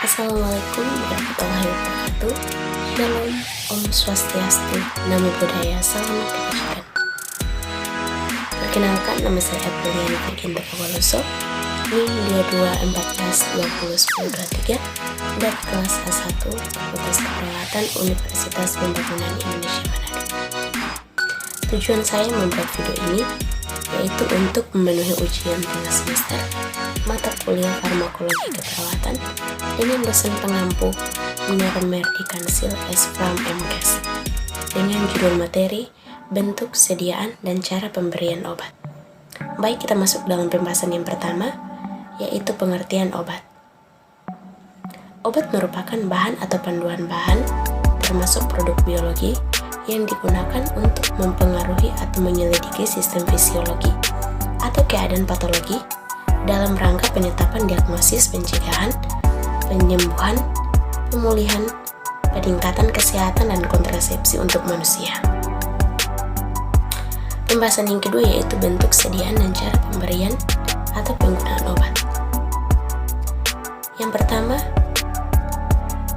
Assalamualaikum warahmatullahi wabarakatuh. Shalom, Om Swastiastu, Namo Buddhaya, salam kebajikan. Perkenalkan, nama saya Aprilia Virginta Pawaloso, NIM 2214201023 dari kelas A1 Fakultas Keperawatan Universitas Pembangunan Indonesia Manado. Tujuan saya membuat video ini yaitu untuk memenuhi ujian tengah semester mata kuliah farmakologi keperawatan dengan dosen pengampu Minar Merdi Kansil S. Pram MKes dengan judul materi bentuk, sediaan, dan cara pemberian obat. Baik, kita masuk dalam pembahasan yang pertama, yaitu pengertian obat. Obat merupakan bahan atau panduan bahan termasuk produk biologi yang digunakan untuk mempengaruhi atau menyelidiki sistem fisiologi atau keadaan patologi dalam rangka penetapan diagnosis, pencegahan, penyembuhan, pemulihan, peningkatan kesehatan, dan kontrasepsi untuk manusia. Pembahasan yang kedua yaitu bentuk, sediaan, dan cara pemberian atau penggunaan obat. Yang pertama,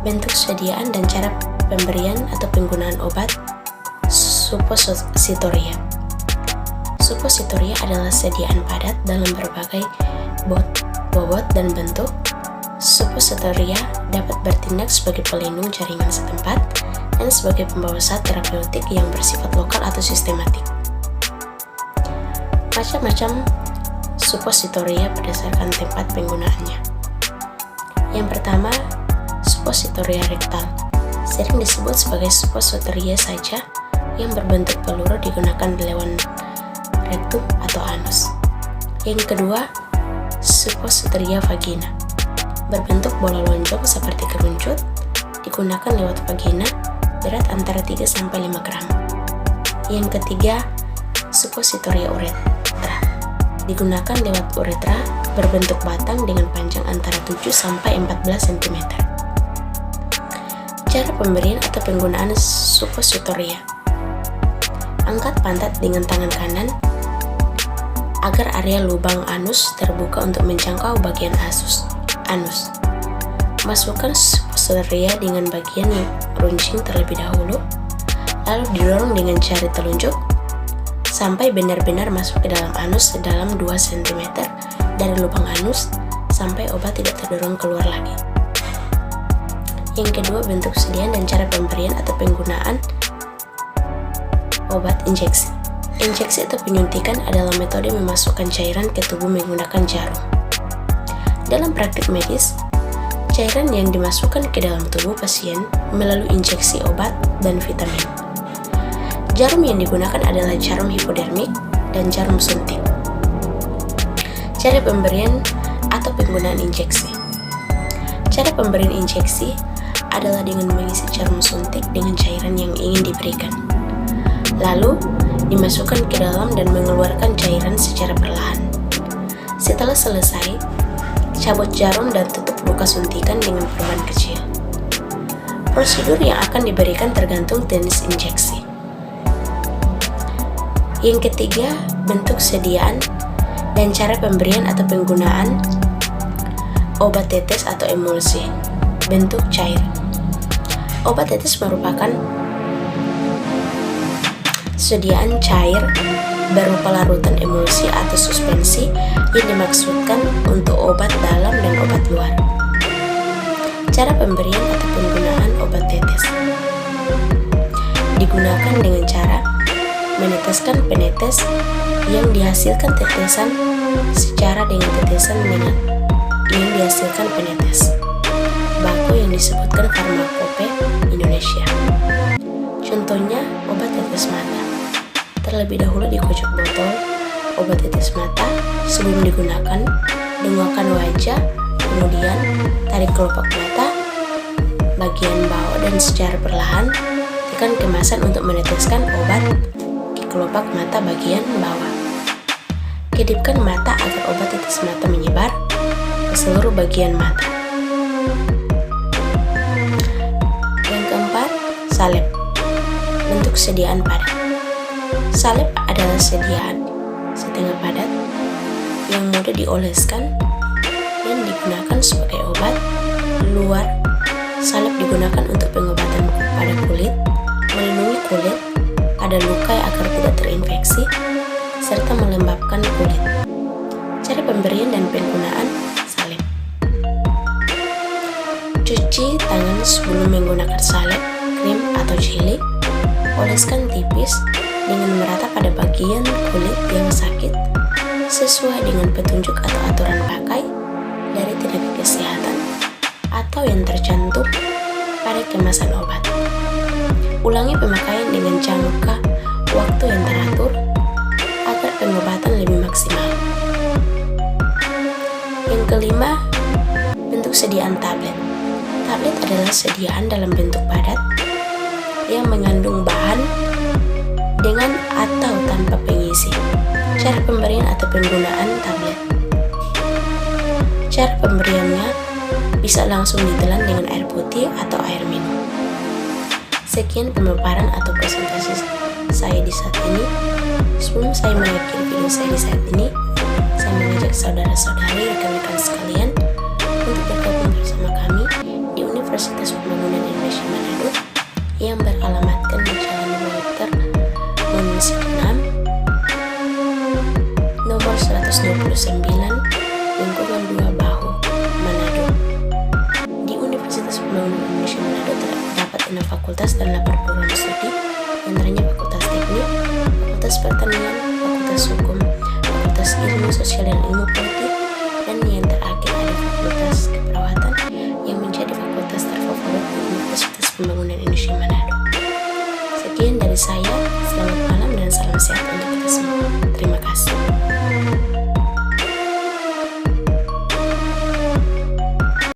bentuk, sediaan, dan cara pemberian atau penggunaan obat. Supositoria. Supositoria adalah sediaan padat dalam berbagai bobot dan bentuk. Supositoria dapat bertindak sebagai pelindung jaringan setempat dan sebagai pembawa zat terapeutik yang bersifat lokal atau sistematik. Macam-macam supositoria berdasarkan tempat penggunaannya. Yang pertama, supositoria rektal. Sering disebut sebagai supositoria saja yang berbentuk peluru digunakan di lewat rektum atau anus. Yang kedua, supositoria vagina. Berbentuk bola lonjong seperti kerucut, digunakan lewat vagina, berat antara 3-5 gram. Yang ketiga, supositoria uretra. Digunakan lewat uretra, berbentuk batang dengan panjang antara 7-14 cm. Cara pemberian atau penggunaan supositoria. Angkat pantat dengan tangan kanan agar area lubang anus terbuka untuk menjangkau bagian anus. Masukkan supositoria dengan bagian yang runcing terlebih dahulu, lalu didorong dengan jari telunjuk sampai benar-benar masuk ke dalam anus sedalam 2 cm dari lubang anus sampai obat tidak terdorong keluar lagi. Yang kedua, bentuk, sediaan, dan cara pemberian atau penggunaan obat injeksi. Injeksi atau penyuntikan adalah metode memasukkan cairan ke tubuh menggunakan jarum. Dalam praktik medis, cairan yang dimasukkan ke dalam tubuh pasien melalui injeksi obat dan vitamin. Jarum yang digunakan adalah jarum hipodermik dan jarum suntik. Cara pemberian atau penggunaan injeksi. Cara pemberian injeksi adalah dengan mengisi jarum suntik dengan cairan yang ingin diberikan. Lalu, dimasukkan ke dalam dan mengeluarkan cairan secara perlahan. Setelah selesai, cabut jarum dan tutup luka suntikan dengan perban kecil. Prosedur yang akan diberikan tergantung jenis injeksi. Yang ketiga, bentuk, sediaan, dan cara pemberian atau penggunaan obat tetes atau emulsi. Bentuk cair. Obat tetes merupakan sediaan cair berupa larutan emulsi atau suspensi yang dimaksudkan untuk obat dalam dan obat luar. Cara pemberian atau penggunaan obat tetes. Digunakan dengan cara meneteskan penetes yang dihasilkan tetesan secara dengan tetesan yang dihasilkan penetes. Baku yang disebutkan Farmakope Indonesia. Contohnya, obat tetes mata. Terlebih dahulu dikocok botol obat tetes mata sebelum digunakan, denguakan wajah, kemudian tarik kelopak mata bagian bawah dan secara perlahan tekan kemasan untuk meneteskan obat ke kelopak mata bagian bawah. Kedipkan mata agar obat tetes mata menyebar ke seluruh bagian mata. Yang keempat, salep. Bentuk, sediaan padat. Salep adalah sediaan setengah padat yang mudah dioleskan dan digunakan sebagai obat luar, salep digunakan untuk pengobatan pada kulit, melindungi kulit pada luka agar tidak terinfeksi, serta melembabkan kulit. Cara pemberian dan penggunaan salep. Cuci tangan sebelum menggunakan salep, krim, atau jelly. Oleskan tipis dengan merata pada bagian kulit yang sakit sesuai dengan petunjuk atau aturan pakai dari tenaga kesehatan atau yang tercantum pada kemasan obat. Ulangi pemakaian dengan jangka waktu yang teratur agar pengobatan lebih maksimal. Yang kelima, bentuk sediaan tablet. Tablet adalah sediaan dalam bentuk padat yang mengandung bahan dengan atau tanpa pengisi. Cara pemberian atau penggunaan tablet. Cara pemberiannya bisa langsung ditelan dengan air putih atau air minum. Sekian pemaparan atau presentasi saya di saat ini. Sebelum saya mengakhiri video saya di saat ini, saya mengajak saudara-saudari rekan-rekan sekalian untuk bergabung bersama kami di Universitas Pembangunan Indonesia Manado yang beralamatkan di Jalan Walter Munisi 6, nomor 129, lingkungan 2 Bahu, Manado. Di Universitas Pembangunan Indonesia Manado terdapat 6 fakultas dan 8 program studi, antaranya Fakultas Teknik, Fakultas Pertanian, Fakultas Hukum, Fakultas Ilmu Sosial dan Ilmu Politik, dan yang terakhir ada Fakultas Keperawatan yang menjadi fakultas terfavorit di Universitas Pembangunan Indonesia Manado. Sekian dari saya, selamat malam dan salam sehat untuk